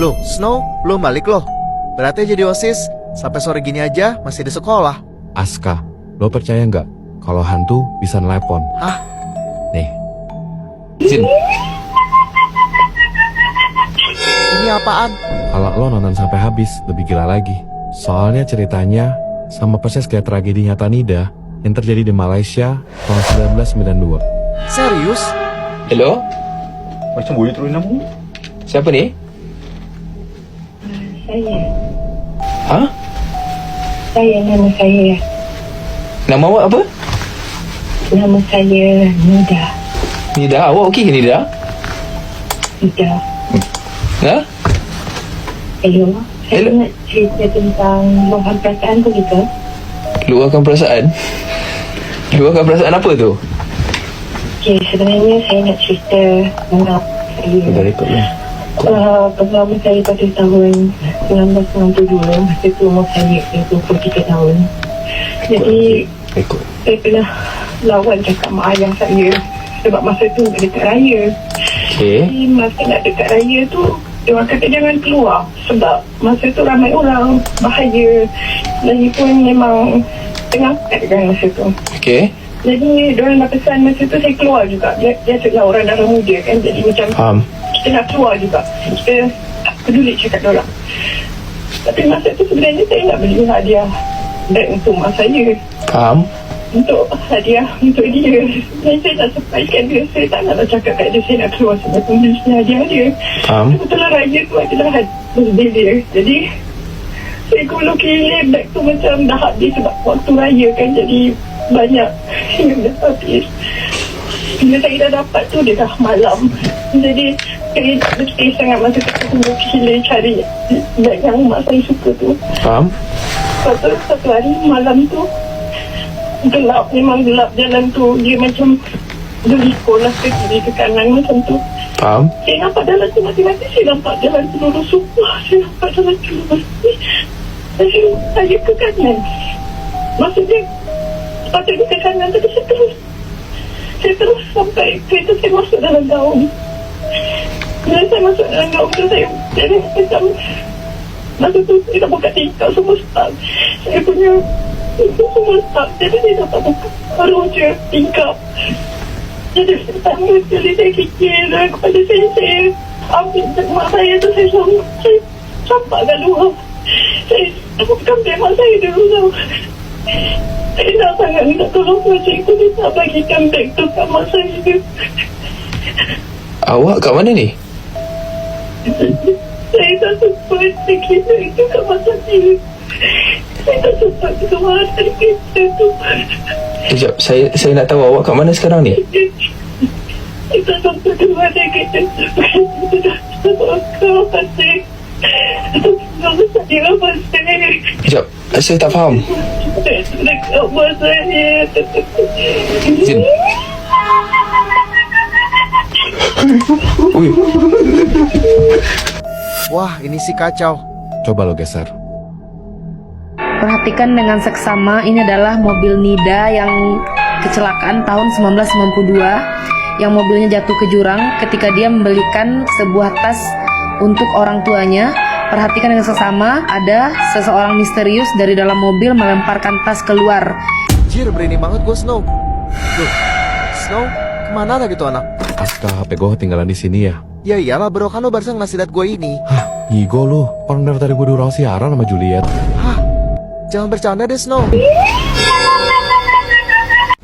Loh, Snow, belum balik loh. Berarti jadi OSIS, sampai sore gini aja masih di sekolah. Aska, lo percaya nggak kalau hantu bisa nelepon? Hah? Nih. Jin, Ini apaan? kalau lo nonton sampai habis, lebih gila lagi. Soalnya ceritanya sama persis kayak tragedi nyata Nida yang terjadi di Malaysia tahun 1992. Serius? Hello? Macam boleh turun nama? Siapa ni? Saya. Ha? Nama saya. Nama awak apa? Nama saya Nida. Nida, awak okey ke Nida? Nida. Ha? Hello. Saya Hello. nak cerita tentang luahan perasaan tu kita. Luahkan perasaan? Luahkan perasaan apa tu? Okay, sebenarnya saya nak cerita tentang saya. rekod lah. Pengalaman saya pada tahun 1992, masa tu umur saya 23 tahun. Jadi, Rekod. saya pernah lawan cakap mak ayah saya sebab masa tu nak dekat raya. Okey. Jadi masa nak dekat raya tu, dia orang kata jangan keluar sebab masa tu ramai orang, bahaya. Lagipun memang tengah kan masa tu. Okey. Jadi diorang dah pesan masa tu saya keluar juga. Biasalah orang darah muda kan, jadi macam Faham. kita nak keluar juga. Kita tak peduli cakap diorang. Tapi masa tu sebenarnya saya nak beli hadiah beg untuk mak saya. Faham. Untuk hadiah untuk dia. Dan saya nak surprisekan dia. Saya tak nak cakap kat dia saya nak keluar sebab beli hadiah dia. Faham. Kebetulan raya tu adalah birthday dia. Jadi saya gulung keliling beg tu macam dah habis sebab waktu raya kan. Jadi banyak yang dah habis. Bila saya dah dapat tu dia dah malam. Jadi saya berfikir sangat masa tu aku gulung keliling cari beg yang mak saya suka tu. Faham. Satu hari malam tu gelap, memang gelap jalan tu. Dia macam berliku lah ke kiri ke kanan macam tu. Faham. Saya nampak jalan tu mati-mati. Saya nampak jalan tu lurus semua. Saya nampak jalan tu lurus. Saya ke kanan. Maksudnya sepatutnya ke kanan tapi saya terus sampai kereta saya masuk dalam gaung. Bila saya masuk dalam gaung tu saya jadi macam masa tu saya tak buka tingkap semua stuck. Saya punya itu semua stuck. Jadi saya dapat buka baru je tingkap. Jadi pertama sekali saya fikir kepada saya ambil mak saya tu saya campakkan luar. Saya bukan beg mak saya dulu tau. Saya nak sangat minta tolong macam itu. Dia tak bagikan beg tu kat mak saya. Awak kat mana ni? Saya tak sempat kereta itu kat mak saya. Saya tak sempat keluar dari kereta tu. Sekejap, saya nak tahu awak kat mana sekarang ni? Saya tak sempat keluar dari kereta tu. Saya tak kau pasir. Saya pasir. Sekejap, saya tak faham. Dekat mak saya. Jin. Ui, Wah, ini sih kacau. Coba lo geser. Perhatikan dengan seksama, ini adalah mobil Nida yang kecelakaan tahun 1992 yang mobilnya jatuh ke jurang ketika dia membelikan sebuah tas untuk orang tuanya. Perhatikan dengan seksama, ada seseorang misterius dari dalam mobil melemparkan tas keluar. Jir, berani banget gue, Snow. Loh, Snow, kemana lagi tuh anak? Aska, HP gue ketinggalan di sini ya. Ya iyalah bro, kan lo barusan ngasih liat gue ini. Hah, Igo lu. Orang dari tadi gue diurau siaran sama Juliet. Hah? Jangan bercanda deh, Snow.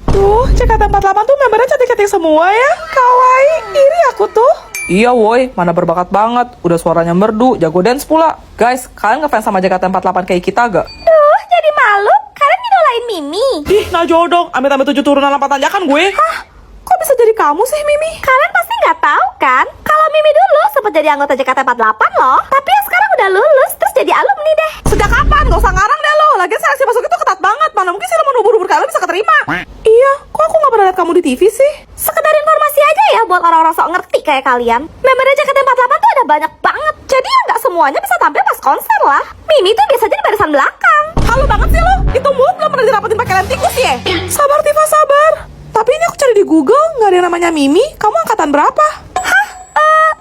Tuh, CKT48 tuh membernya cantik-cantik semua ya. Kawaii, iri aku tuh. Iya woi, mana berbakat banget. Udah suaranya merdu, jago dance pula. Guys, kalian ngefans sama JKT48 kayak kita gak? Duh, jadi malu. Kalian idolain Mimi. Ih, nah jodoh. Amit-amit 7 turunan 8 tanjakan gue. Hah? Kok bisa jadi kamu sih, Mimi? Kalian pasti nggak tahu kan? Kalau Mimi dulu sempat jadi anggota JKT48 loh. Tapi ya sekarang udah lulus, terus jadi alumni deh. Sejak kapan? Gak usah ngarang deh lo. Lagian seleksi masuk itu ketat banget. Mana mungkin sih lo mau nubur-nubur kalian bisa keterima. Iya, kok aku gak pernah liat kamu di TV sih? Sekedar informasi aja ya buat orang-orang sok ngerti kayak kalian. Membernya JKT48 tuh ada banyak banget. Jadi ya nggak semuanya bisa tampil pas konser lah. Mimi tuh biasanya di barisan belakang. Halu banget sih lo. Itu mood belum pernah dirapatin pakai lem tikus ya? Sabar Tifa, sabar. Tapi ini aku cari di Google, nggak ada yang namanya Mimi. Kamu angkatan berapa? Hah?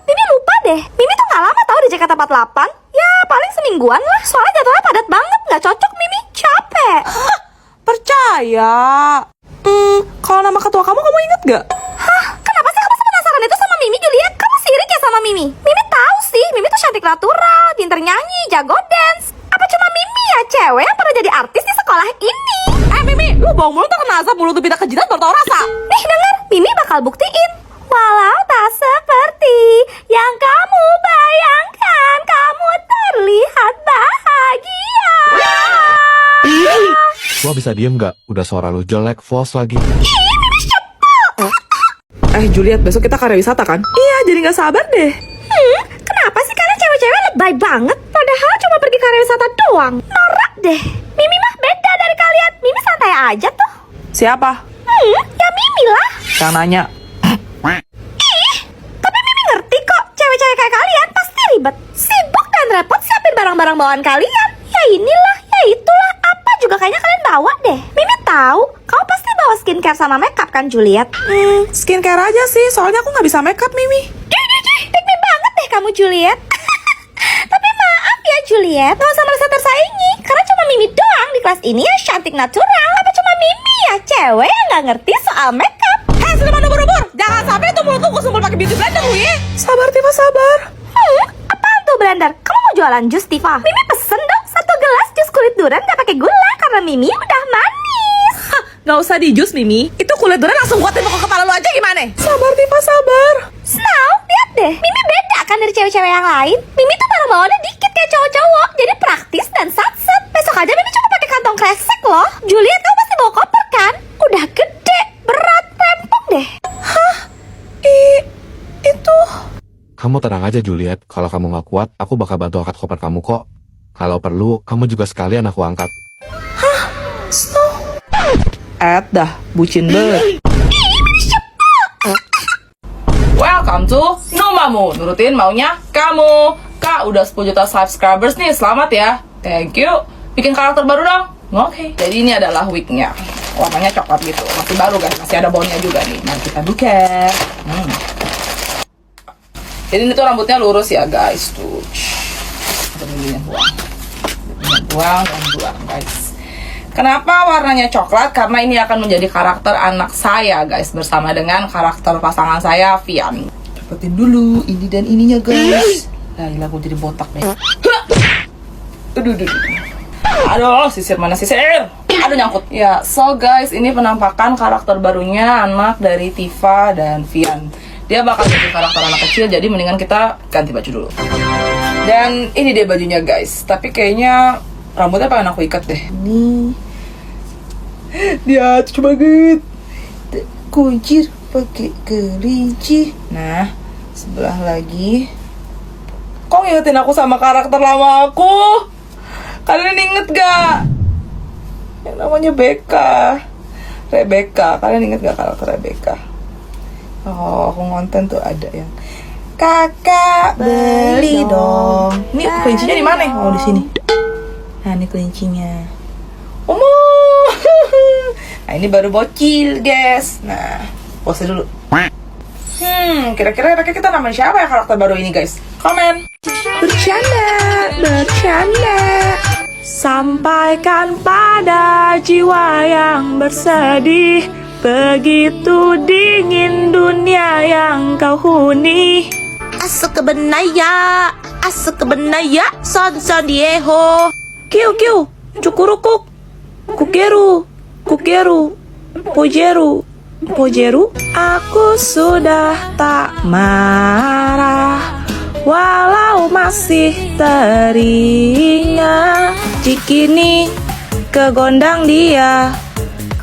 Mimi lupa deh. Mimi tuh gak lama tau di JKT48. Ya paling semingguan lah. Soalnya jadwalnya padat banget. Gak cocok Mimi. Capek. Percaya. Kalau nama ketua kamu inget gak? Hah? Kenapa sih kamu penasaran itu sama Mimi, Juliet? Kamu sirik ya sama Mimi? Mimi tahu sih. Mimi tuh cantik natural, pinter nyanyi, jago dance. Apa cuma Mimi ya cewek yang pernah jadi artis di sekolah ini? Mimi, lu bau mulut tuh kena asap, mulut tuh pindah ke jidat baru tau rasa. Nih denger, Mimi bakal buktiin. Walau tak seperti yang kamu bayangkan, kamu terlihat bahagia. Gua bisa diem gak? Udah suara lu jelek, false lagi. Juliet, besok kita karya wisata kan? Iya, jadi gak sabar deh. Kenapa sih kalian cewek-cewek lebay banget? Padahal cuma pergi karya wisata doang. Norak deh. Mimi mah beda dari kalian. Mimi santai aja tuh. Siapa? Ya Mimi lah. Yang nanya. Tapi Mimi ngerti kok, cewek-cewek kayak kalian pasti ribet, sibuk dan repot siapin barang-barang bawaan kalian. Ya inilah, ya itulah, apa juga kayaknya kalian bawa deh. Mimi tahu, kamu pasti bawa skincare sama makeup kan, Juliet? Skincare aja sih, soalnya aku gak bisa makeup, Mimi. Pick me banget deh kamu, Juliet. Tapi maaf ya, Juliet, gak usah merasa tersaingi, karena cuma Mimi doang di kelas ini yang cantik natural. Apa cuma Mimi ya, cewek yang gak ngerti soal makeup? Siluman ubur-ubur, jangan sampai tuh mulut lu sumpul pakai beauty blender lu ya. Sabar, Tifa, sabar. Apaan tuh blender? Kamu mau jualan jus, Tifa? Mimi pesen dong 1 gelas jus kulit durian gak pakai gula karena Mimi udah manis. Gak usah di jus, Mimi. Itu kulit durian langsung kuatin ke kepala lu aja gimana? Sabar, Tifa, sabar. Snow, lihat deh, Mimi beda kan dari cewek-cewek yang lain. Mimi tuh barang bawaannya dikit kayak cowok-cowok, jadi praktis dan satset. Besok aja Mimi cuma pakai kantong kresek loh. Juliet, kamu pasti bawa koper kan? Udah gede, berat, rempong deh. Itu... Kamu tenang aja Juliet, kalau kamu gak kuat, aku bakal bantu angkat koper kamu kok. Kalau perlu, kamu juga sekalian aku angkat. dah, bucin banget. Welcome to Numamu, nurutin maunya kamu. Kak, udah 10 juta subscribers nih, selamat ya. Thank you. Bikin karakter baru dong. Oke. Jadi ini adalah wignya. Warnanya coklat gitu, masih baru guys, masih ada baunya juga nih. Mari kita buka. Jadi ini tuh rambutnya lurus ya guys, tuh. Kemudian buang guys. Kenapa warnanya coklat? Karena ini akan menjadi karakter anak saya guys, bersama dengan karakter pasangan saya, Vian. Dapetin dulu ini dan ininya guys. Nah, gila aku jadi botak deh. Aduh, sisir mana sisir? Aduh, nyangkut. Ya, so guys, ini penampakan karakter barunya anak dari Tifa dan Vian. Dia bakal jadi karakter anak kecil, jadi mendingan kita ganti baju dulu. Dan ini dia bajunya guys. Tapi kayaknya rambutnya pengen aku ikat deh. Nih. Dia lucu banget. Kuncir pakai kelinci. Nah, sebelah lagi. Kok ngingetin aku sama karakter lama aku? Kalian inget gak? Yang namanya Rebecca. Kalian inget gak karakter Rebecca? Oh, aku ngonten tuh ada yang kakak beli dong. Ini kelincinya di mana? Oh, di sini. Nah, ini kelincinya. Nah, ini baru bocil, guys. Nah, pose dulu. Kira-kira kita namain siapa ya karakter baru ini, guys? Komen. Bercanda. Sampaikan pada jiwa yang bersedih, begitu dingin dunia yang kau huni. Asuk ke benaya, son dieho. Kiu, cukurukuk, kukeru, pojeru. Aku sudah tak marah, walau masih teringat. Cikini kegondang dia,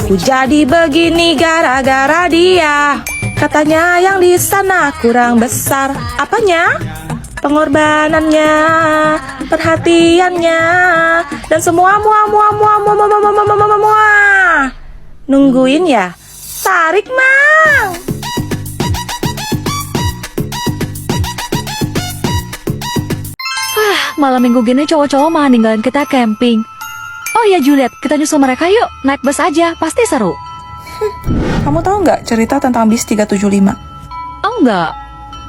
ku jadi begini gara-gara dia. Katanya yang di sana kurang besar. Apanya? Pengorbanannya, perhatiannya, dan semua nungguin ya. Tarik, Mang. Malam minggu gini cowok-cowok mah ninggalin kita camping. Oh ya Juliet, kita nyusul mereka yuk. Naik bus aja, pasti seru. Kamu tahu nggak cerita tentang bis 375? Oh enggak.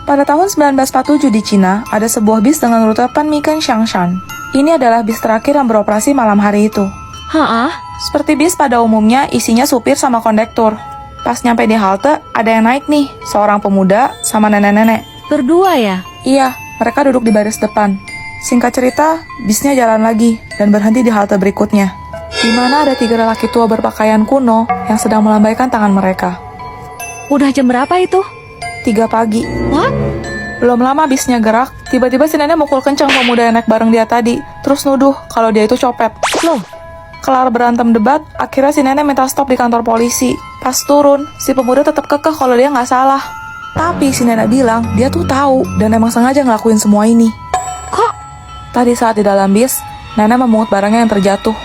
Pada tahun 1947 di Cina, ada sebuah bis dengan rute Panmiken Xiangshan. Ini adalah bis terakhir yang beroperasi malam hari itu. Hah? Seperti bis pada umumnya, isinya supir sama kondektur. Pas nyampe di halte, ada yang naik nih, seorang pemuda sama nenek-nenek. Berdua ya? Iya, mereka duduk di baris depan. Singkat cerita, bisnya jalan lagi dan berhenti di halte berikutnya, di mana ada 3 lelaki tua berpakaian kuno yang sedang melambaikan tangan mereka. Udah jam berapa itu? 3 pagi. What? Belum lama bisnya gerak, tiba-tiba si nenek mukul kencang pemuda yang naik bareng dia tadi, terus nuduh kalau dia itu copet. Loh, Kelar berantem debat, akhirnya si nenek minta stop di kantor polisi. Pas turun, si pemuda tetap kekeh kalau dia nggak salah. Tapi si nenek bilang dia tuh tahu dan emang sengaja ngelakuin semua ini. kok? Tadi saat di dalam bis, nenek memungut barangnya yang terjatuh.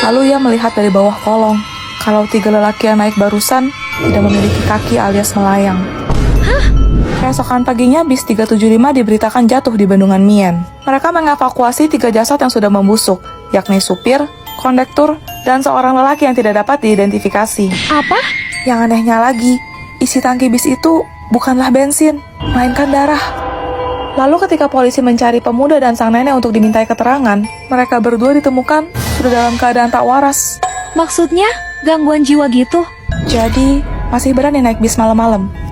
Lalu ia melihat dari bawah kolong kalau 3 lelaki yang naik barusan tidak memiliki kaki alias melayang. Keesokan paginya, bis 375 diberitakan jatuh di Bendungan Mien. Mereka mengevakuasi 3 jasad yang sudah membusuk, yakni supir, kondektur, dan seorang lelaki yang tidak dapat diidentifikasi. Apa? Yang anehnya lagi, isi tangki bis itu bukanlah bensin, melainkan darah. Lalu ketika polisi mencari pemuda dan sang nenek untuk dimintai keterangan, mereka berdua ditemukan sudah dalam keadaan tak waras. Maksudnya gangguan jiwa gitu? Jadi, masih berani naik bis malam-malam.